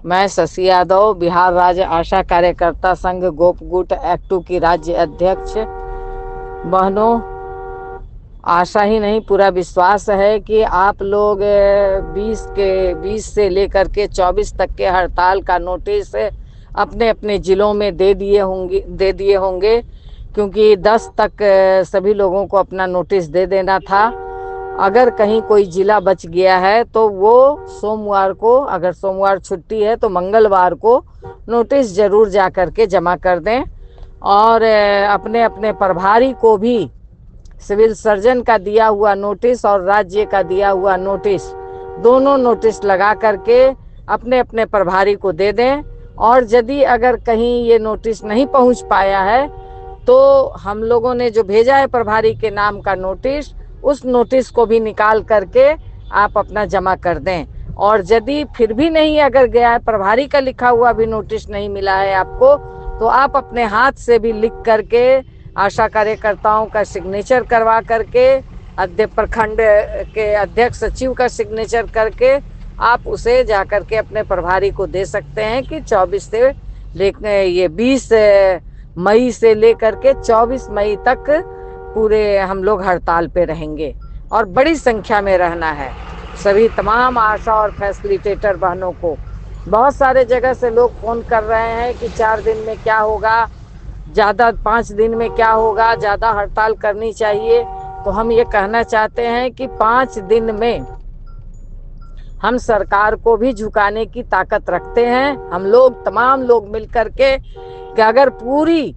मैं शशि यादव, बिहार राज्य आशा कार्यकर्ता संघ गोपगुट एक्टू की राज्य अध्यक्ष। बहनों, आशा ही नहीं पूरा विश्वास है कि आप लोग 20 से लेकर के 24 तक के हड़ताल का नोटिस अपने अपने जिलों में दे दिए होंगे, क्योंकि 10 तक सभी लोगों को अपना नोटिस दे देना था। अगर कहीं कोई जिला बच गया है तो वो सोमवार को, अगर सोमवार छुट्टी है तो मंगलवार को नोटिस जरूर जा कर के जमा कर दें। और अपने अपने प्रभारी को भी सिविल सर्जन का दिया हुआ नोटिस और राज्य का दिया हुआ नोटिस, दोनों नोटिस लगा करके अपने अपने प्रभारी को दे दें। और यदि अगर कहीं ये नोटिस नहीं पहुंच पाया है तो हम लोगों ने जो भेजा है प्रभारी के नाम का नोटिस, उस नोटिस को भी निकाल करके आप अपना जमा कर दें। और यदि फिर भी नहीं अगर गया है, प्रभारी का लिखा हुआ भी नोटिस नहीं मिला है आपको, तो आप अपने हाथ से भी लिख करके आशा कार्यकर्ताओं का सिग्नेचर करवा करके प्रखंड के अध्यक्ष सचिव का सिग्नेचर करके आप उसे जा करके अपने प्रभारी को दे सकते हैं कि 20 मई से लेकर के 24 मई तक पूरे हम लोग हड़ताल पे रहेंगे और बड़ी संख्या में रहना है। सभी तमाम आशा और फैसिलिटेटर बहनों को, बहुत सारे जगह से लोग फ़ोन कर रहे हैं कि 4 दिन में क्या होगा, ज़्यादा 5 दिन में क्या होगा, ज़्यादा हड़ताल करनी चाहिए। तो हम ये कहना चाहते हैं कि 5 दिन में हम सरकार को भी झुकाने की ताकत रखते हैं। हम लोग तमाम लोग मिल कर के कि अगर पूरी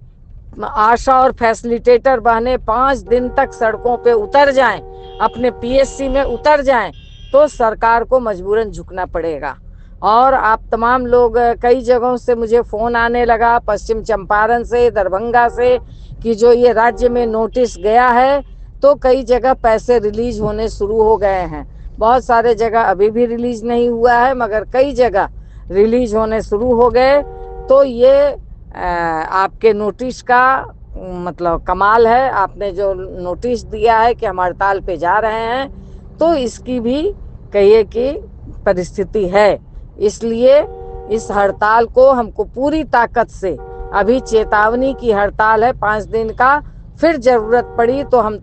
आशा और फैसिलिटेटर बहने 5 दिन तक सड़कों पे उतर जाएं, अपने पीएससी में उतर जाएं, तो सरकार को मजबूरन झुकना पड़ेगा। और आप तमाम लोग, कई जगहों से मुझे फ़ोन आने लगा, पश्चिम चंपारण से, दरभंगा से, कि जो ये राज्य में नोटिस गया है तो कई जगह पैसे रिलीज होने शुरू हो गए हैं। बहुत सारे जगह अभी भी रिलीज नहीं हुआ है, मगर कई जगह रिलीज होने शुरू हो गए। तो ये आपके नोटिस का मतलब कमाल है। आपने जो नोटिस दिया है कि हम हड़ताल पे जा रहे हैं, तो इसकी भी कहिए कि परिस्थिति है। इसलिए इस हड़ताल को हमको पूरी ताकत से, अभी चेतावनी की हड़ताल है 5 दिन का, फिर जरूरत पड़ी तो हम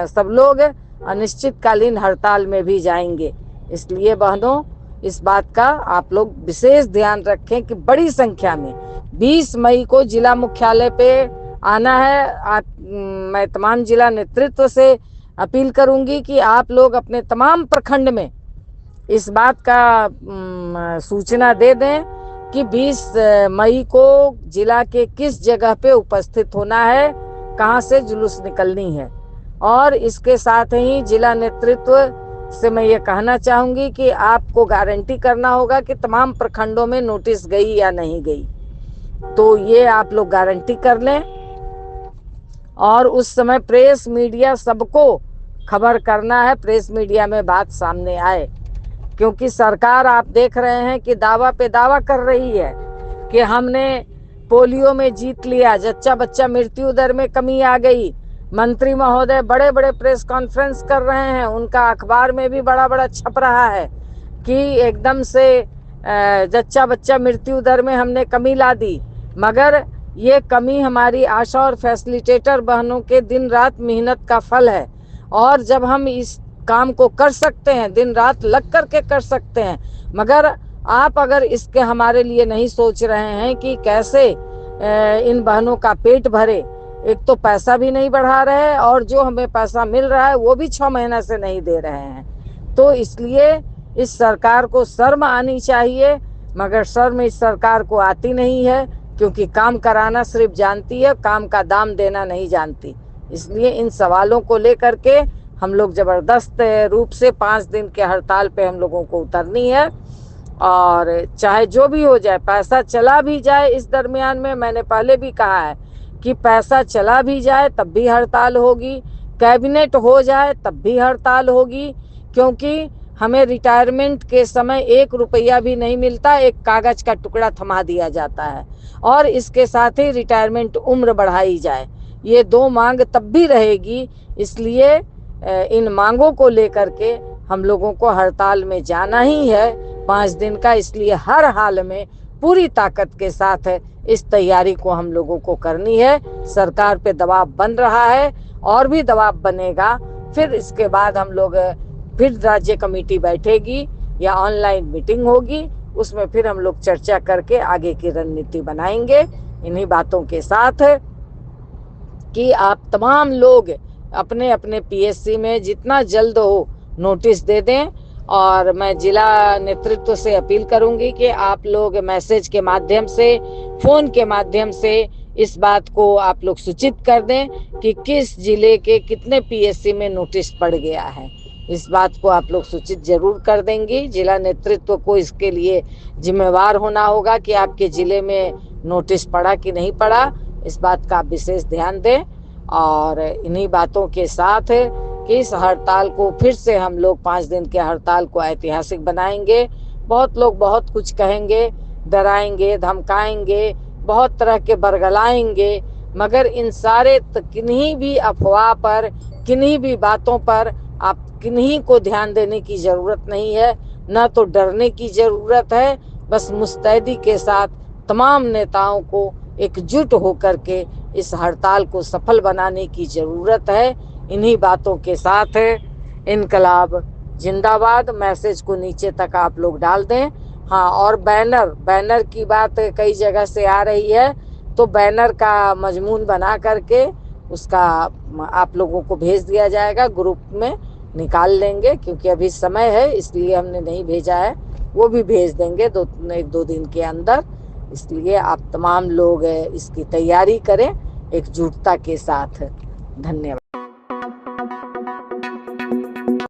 सब लोग अनिश्चितकालीन हड़ताल में भी जाएंगे। इसलिए बहनों, इस बात का आप लोग विशेष ध्यान रखें कि बड़ी संख्या में 20 मई को जिला मुख्यालय पे आना है। मैं तमाम जिला नेतृत्व से अपील करूंगी कि आप लोग अपने तमाम प्रखंड में इस बात का सूचना दे दें कि 20 मई को जिला के किस जगह पे उपस्थित होना है, कहां से जुलूस निकलनी है। और इसके साथ ही जिला नेतृत्व से मैं ये कहना चाहूँगी कि आपको गारंटी करना होगा कि तमाम प्रखंडों में नोटिस गई या नहीं गई, तो ये आप लोग गारंटी कर लें। और उस समय प्रेस मीडिया सबको खबर करना है, प्रेस मीडिया में बात सामने आए, क्योंकि सरकार आप देख रहे हैं कि दावा पे दावा कर रही है कि हमने पोलियो में जीत लिया, जच्चा बच्चा मृत्यु दर में कमी आ गई। मंत्री महोदय बड़े बड़े प्रेस कॉन्फ्रेंस कर रहे हैं, उनका अखबार में भी बड़ा बड़ा छप रहा है कि एकदम से जच्चा बच्चा मृत्यु दर में हमने कमी ला दी। मगर ये कमी हमारी आशा और फैसिलिटेटर बहनों के दिन रात मेहनत का फल है। और जब हम इस काम को कर सकते हैं, दिन रात लग कर के कर सकते हैं, मगर आप अगर इसके हमारे लिए नहीं सोच रहे हैं कि कैसे इन बहनों का पेट भरे, एक तो पैसा भी नहीं बढ़ा रहे और जो हमें पैसा मिल रहा है वो भी 6 महीना से नहीं दे रहे हैं। तो इसलिए इस सरकार को शर्म आनी चाहिए, मगर शर्म इस सरकार को आती नहीं है, क्योंकि काम कराना सिर्फ जानती है, काम का दाम देना नहीं जानती। इसलिए इन सवालों को लेकर के हम लोग जबरदस्त रूप से 5 दिन के हड़ताल पे हम लोगों को उतरनी है। और चाहे जो भी हो जाए, पैसा चला भी जाए इस दरमियान में, मैंने पहले भी कहा है कि पैसा चला भी जाए तब भी हड़ताल होगी, कैबिनेट हो जाए तब भी हड़ताल होगी, क्योंकि हमें रिटायरमेंट के समय 1 रुपया भी नहीं मिलता, एक कागज का टुकड़ा थमा दिया जाता है। और इसके साथ ही रिटायरमेंट उम्र बढ़ाई जाए, ये 2 मांग तब भी रहेगी। इसलिए इन मांगों को लेकर के हम लोगों को हड़ताल में जाना ही है, 5 दिन का, इसलिए हर हाल में पूरी ताकत के साथ इस तैयारी को हम लोगों को करनी है। सरकार पे दबाव बन रहा है और भी दबाव बनेगा। फिर इसके बाद हम लोग फिर राज्य कमेटी बैठेगी या ऑनलाइन मीटिंग होगी, उसमें फिर हम लोग चर्चा करके आगे की रणनीति बनाएंगे। इन्हीं बातों के साथ कि आप तमाम लोग अपने अपने पीएससी में जितना जल्द हो नोटिस दे दें, और मैं जिला नेतृत्व से अपील करूंगी कि आप लोग मैसेज के माध्यम से, फोन के माध्यम से इस बात को आप लोग सूचित कर दें कि किस जिले के कितने पीएससी में नोटिस पड़ गया है। इस बात को आप लोग सूचित जरूर कर देंगी। जिला नेतृत्व को इसके लिए जिम्मेवार होना होगा कि आपके जिले में नोटिस पड़ा कि नहीं पड़ा, इस बात का विशेष ध्यान दें। और इन्हीं बातों के साथ कि इस हड़ताल को फिर से हम लोग 5 दिन के हड़ताल को ऐतिहासिक बनाएंगे। बहुत लोग बहुत कुछ कहेंगे, डराएंगे, धमकाएंगे, बहुत तरह के बरगलाएंगे, मगर इन सारे किन्हीं भी अफवाह पर, किन्हीं भी बातों पर आप किन्हीं को ध्यान देने की जरूरत नहीं है, न तो डरने की जरूरत है। बस मुस्तैदी के साथ तमाम नेताओं को एकजुट होकर के इस हड़ताल को सफल बनाने की जरूरत है। इन्हीं बातों के साथ इनकलाब जिंदाबाद मैसेज को नीचे तक आप लोग डाल दें। हाँ, और बैनर की बात कई जगह से आ रही है, तो बैनर का मजमून बना करके उसका आप लोगों को भेज दिया जाएगा, ग्रुप में निकाल लेंगे, क्योंकि अभी समय है इसलिए हमने नहीं भेजा है, वो भी भेज देंगे 1-2 दिन के अंदर। इसलिए आप तमाम लोग इसकी तैयारी करें एकजुटता के साथ। धन्यवाद।